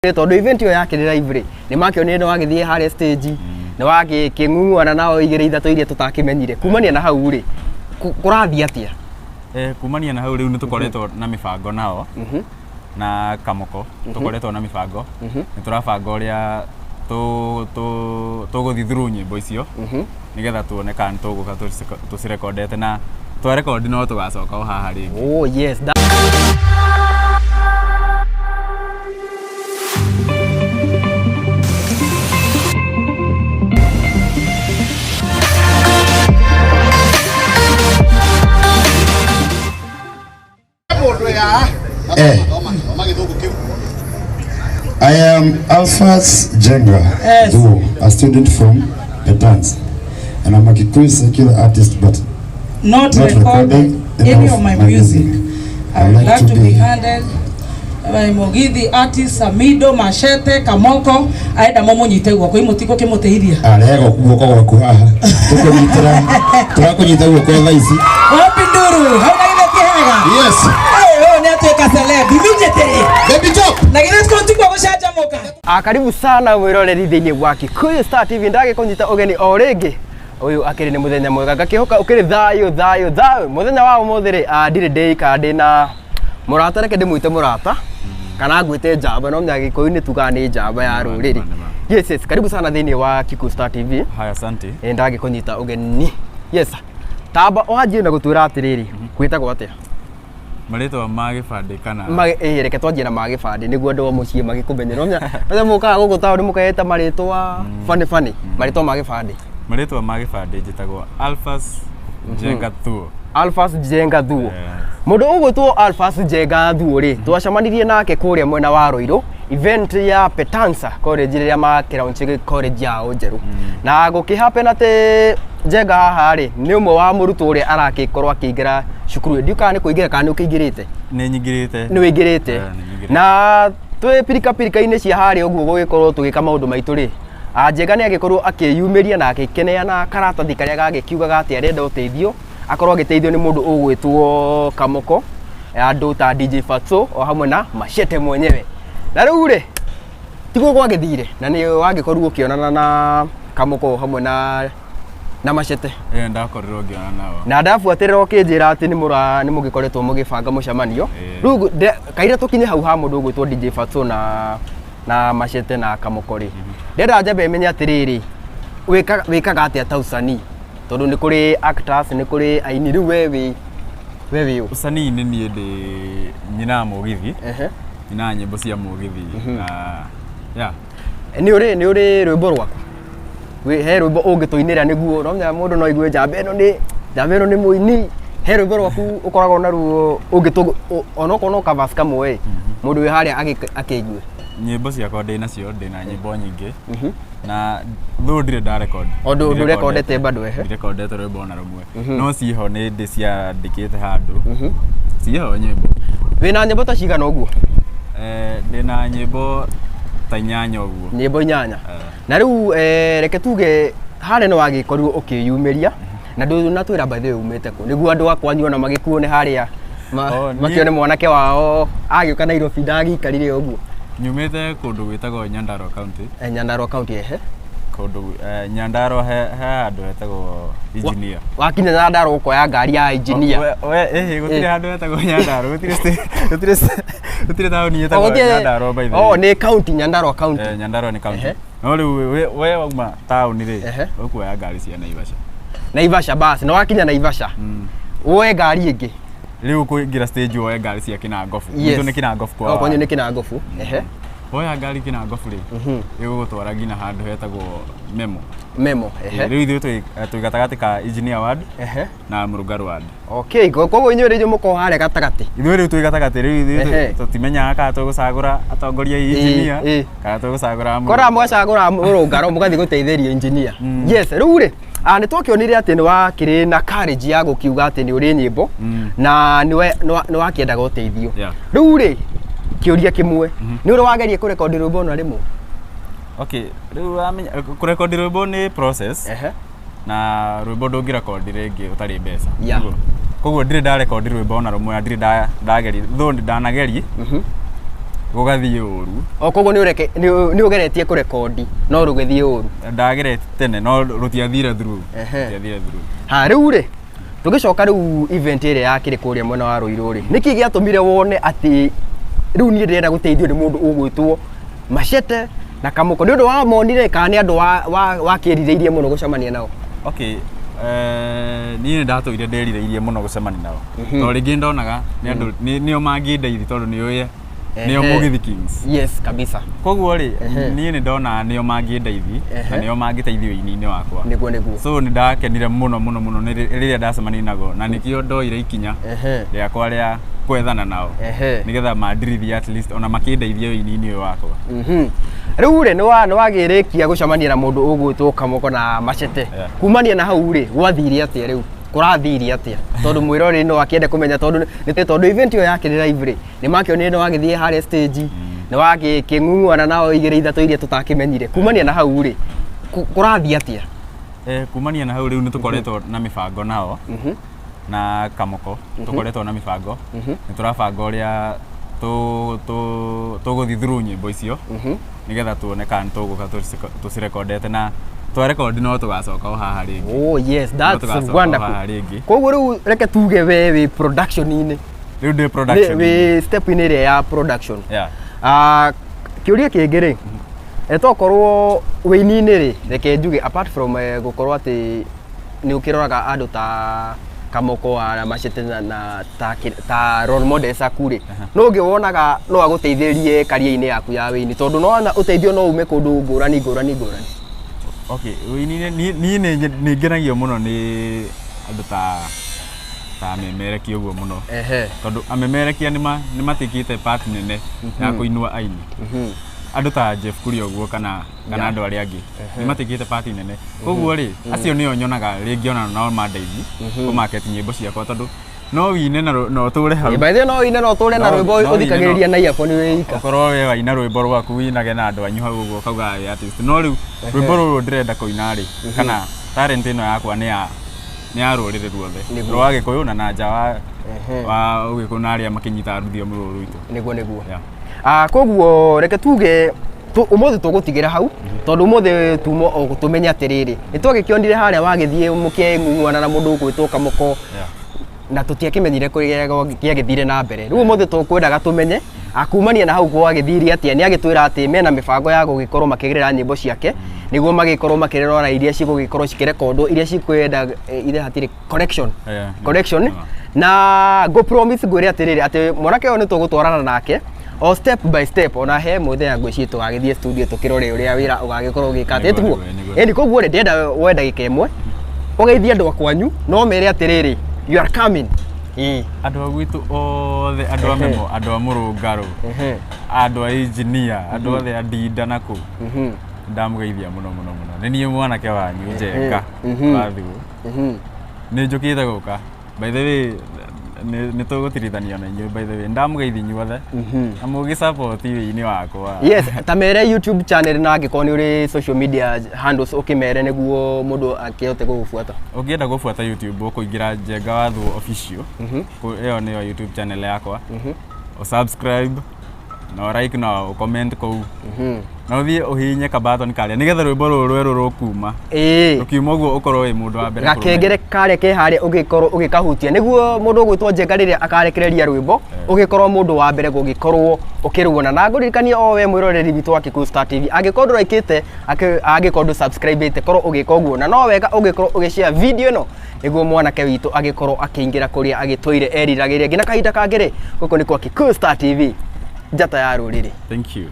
Tondu event yo yake ni live ni makionire ni wagithie hare stage ni wagi king'ung'wana nao igire ithatũ iria tutakimenyire kumania na hau ri kurathia atia kumania na hau riu ni tukoretwo na mibango nao na kamoko tukoretwo na mibango ni turabanga uria tuguthi through nyimbo icio nigetha tuone kana tuguka tucirekondete na twarekondi no tugacoka o haha ringi. Oh yes I am Alphas Jenga, a student from Petans, and I'm a Kikuyu secular artist, but not recording any of my music. I would like to be handled by Mogithi artist Amido Machete Kamoko aenda momo nyite guoko imutiko kimuteiria arego guoko gwaku haha tukunyitira turakunyita guoko thaa ici wapi nduru hauna ile kihega yes ni atuika celeb immediately baby top na gina tukontikwa gushaja moka karibu sana mwiroreri thiini wa Kikuyu Star TV ndage kunyita ugeni o ringi uyu akiri ni muthenya mwega ngakihoka ukiri thayo muthenya wa umuthi ri ndire ndeika ndina murata reke ndimwite murata kana ngwite njamba no mnya Gikuyu ni tuga ni njamba ya ruriri. Yes karibu sana thiini wa Kikuyu Star TV. Haya asante ndage kunyita ugeni. Yes tamba wanjie na gutwira atiriri gwitagwo atia maritwa magibande kana reke twanjie na magibande niguo ndo mucie magikumenyera mnya mukaga guguta uri mukaheta maritwa fani maritwa magibande magibande njitagwo Alphas Jenga Thuo. Alphas Jenga Thuo mundu ugwitwo Alphas Jenga Thuo ri twacamanirie nake kuria mwena wa Ruiru event ya Petansa college ria makiraunchi college ya Onjeru na gukihappen ate Jenga haha ri ni umwe wa murutwo uria arakikorwo akiingira cukuru ndiuka ni kuingira kana ukingirite ni nyingirite ni wingirite na twe pirika-ini cia hari uguo gugikorwo tugika maundu maitu ri Jenga ni agikorwo akiyumiria na agikenea na karatathi karia gagikiugaga ati arenda uteithio akorwo agiteithio ni mundu ugwitwo Kamoko andu ta DJ Fatso o hamwe na Machete mwenyewe na riu ri tigo gwagithire na ni wagikorwo ukionana na Kamoko hamwe na Machete ndakorirwo ngiona nao na ndafuatirira ukinjira ati ni mugikoretwo mugibanga mucemanio riu kaira tukinye hau ha mundu ugwitwo DJ Fatso na Machete na Kamoko ri ndenda njambe menye atiriri wikaga atia tausani tondu ni kuri actors ni kuri aini riu wewe usanii ni nie ndi nyina Mugithi nyina nyimbo cia Mugithi ni uri rwimbo rwaku he rwimbo ungituinira niguo no nya mundu no igue njamba ino ni muini he rwimbo rwaku ukoragwo na ruo ungitu onokono kavas kamwe mundu wi haria akiigue nyimbo ciakwa ndinacio ndina nyimbo nyingi na though ndire nda record ndu recordete bado recordete rwimbo na rumwe no ciho ni ndi cia ndikite handu ciho nyimbo wina nyimbo ta cigana uguo ndina nyimbo ta 8 uguo nyimbo 8 na riu reke tuge hare no wagikorwo ukiyumiria na ndu natwira by the way umite ku niguo andu akwanyu ona magikuone haria makione mwanake wao agiuka Nairobi ndagikarire uguo nyumite kundu gwitagwo Nyandarua County Nyandarua County kundu Nyandarua he andu hetagwo engineer wakinya Nyandarua ukoya ngari ya engineer gutire andu hetagwo Nyandarua gutire tauni hetagwo Nyandarua by the way ni county Nyandarua County Nyandarua ni county no riu we wauma tauni ri ukuoya ngari cia Naivasha basi na wakinya Naivasha woe ngari ingi riu kuingira stage woe ngari cia Kinangofu nitu ni Kinangofu kwa kwanyu ni Kinangofu woya ngari Kinangofu ri igugutwara ngina handu hetagwo Memo riu ithuĩ twi gatagati ka engineer ward na Murugaru ward koguo inyuĩ rĩu mũko harĩa gatagati ithuĩ rĩu twi gatagati rĩu ithuĩ tutimenyaga kana tũgũcagũra atongoria engineer kana tũgũcagũra kora mwacagũra Murugaru mũgathi gũteithĩria engineer yes rĩu rĩ ni twakionire ati ni wakiri na courage ya gukiuga ati ni uri nyimbo na ni wakiendaga uteithio riu ri kiuria kimwe ni uri wagerie kurekondi rwimbo na rimwe riu amenya kurekondi rwimbo ni process na rwimbo ndungirekondi ringi utari mbeca koguo ndire ndarekondi rwimbo na rumwe ndire ndageria though ndanageria gugathie uru koguo ni ugeretie ku record no rugithie uru ndagerete tene no rutiathire through riu ri tugicoka riu event ire yakire kuria mwena wa Ruiru ri niki giatumire wone ati riu ni ndirenda guteithio ni mundu ugwitwo Machete na Kamoko ndio wa monire kana andu wa kirirĩirie muno gucemania nao. Okay, niĩ ndatũire ndĩrirĩirie muno gucemania nao to rĩngĩ ndonaga nĩ andũ nĩo mangĩndeithia tondu nĩũĩ nĩo Mugithi Kings. Yes kabisa. Koguo rĩ niĩ nĩ ndona nĩo mangĩndeithia na nĩo mangĩteithia wĩini-inĩ wakwa. Nĩguo so nĩ ndakenire muno rĩrĩa ndacemania nago na nĩkĩo ndoire ikinya rĩakwa rĩa kwethana nao nigetha mandirithia at least ona makĩndeithia wĩini-inĩ ũyũ wakwa. Riu ri ni wagirikia gucemania na mundu ugwitwo Kamoko na Machete kumania na hau ri gwathire atia riu kurathire atia tondu mwirori no akiende kumenya tondu event yo yake ni live ri ni makionire no wagithie hare stage ni wagiking'ung'ana nao igire ithatũ iria tutakimenyire kumania na hau ri kurathie atia. Kumania na hau riu ni tukoretwo na mibango nao na Kamoko tukoretwo na mibango ni turabanga uria tuguthi through nyimbo icio nigetha tuone kana tuguka tucirekondete na twarekondi no tugacoka o haha ringi. Oh yes, that's wonderful. Koguo riu reke tuge we production-ini riu ndi production we step in area ya production. Kiuria kingi ri etokorwo wĩini-ini ri reke njuge apart from gukorwo ati ni ukiroraga andu ta Kamoko na Machete na ta role models akuri no ngiwonaga no aguteithĩrie career-ini yaku ya wĩini tondu no na uteithio no ume kundu ngurani. Okay, wĩini-ini ni ngenagio muno ni andu ta memerekia uguo muno tondu amemerekia ni matikite part nene ya kuinua aini andu ta Jeff Kuria uguo kana andu aria angi ni matikite part nene koguo ri acio nio nyonaga ringi ona no mandeithia ku market nyimbo ciakwa tondu no wine no ture hau by the no wine no ture na rwimbo uthikagiriria na earphone wika okorwo we waina rwimbo rwaku winage na andu anyu hau uguo kauga artist no riu rwimbo ruru ndirenda kuina ri kana talent ino yakwa ni ya rurire ruothe rwa Gikuyu na nanja wa Ugikuyu na aria makinyita ruthio mururu itu niguo koguo reke tuge umuthi tugutigira hau tondu umuthi tumo tumenya atiriri nitwagikionire haria wagithie mukeng'ung'ana na mundu ugwitwo Kamoko na tutiakimenyire githire na mbere riu umuthi tukwendaga tumenye akumania na hau gwagithiri atia ni agitwira ati mena mibango ya gugikorwo makigirira nyimbo ciake niguo magikorwo makirora iria cigugikorwo cikirekondo iria cikwenda ile hatiri correction na go promise gwire atiriri ati mwanake uyu nitugutwarana nake o step by step ona he muthenya ngwicitu gagithie studio tukirore uria wira ugagikorwo gikate tiguo eni koguo ndenda wenda gikemwe ugeithia andu akwanyu no mere atiriri you are coming andu agwitu othe andu amemo andu amurungaru andu a engineer andu othe adinda naku ndamugeithia muno ni nie mwanake wanyu Njenga wathigu ni njukite guka by the way ni tugutirithania na inyu by the way ndamugeithia inyuothe na mugi support wĩini wakwa. Yes, ta mere YouTube channel na angikoni uri social media handles ukimere niguo mundu akiote gugufuata. Ungienda gufuata YouTube ukuingira Njenga Wathigu official iyo niyo YouTube channel yakwa subscribe na like na comment kou na uthie uhinye ka button karia nigetha rwimbo ruru rukuma rukiuma uguo ukorwo wi mundu wa mbere gakengere karia ke haria ugikorwo ugikahutia niguo mundu ugwitwo Njenga riria akarekereria rwimbo ugikorwo mundu wa mbere gugikorwo ukiruona na nguririkania o we mwiroreri witu wa Kikuyu Star TV agikorwo raikite agikorwo subscribe ite korwo ugika uguo na no wega ugikorwo ugishare video no niguo mwanake witu agikorwo akiingira kuria agitwire eriragiria ngina kahinda kangire guko ni kwa Kikuyu Star TV njata ya ruriri. Thank you.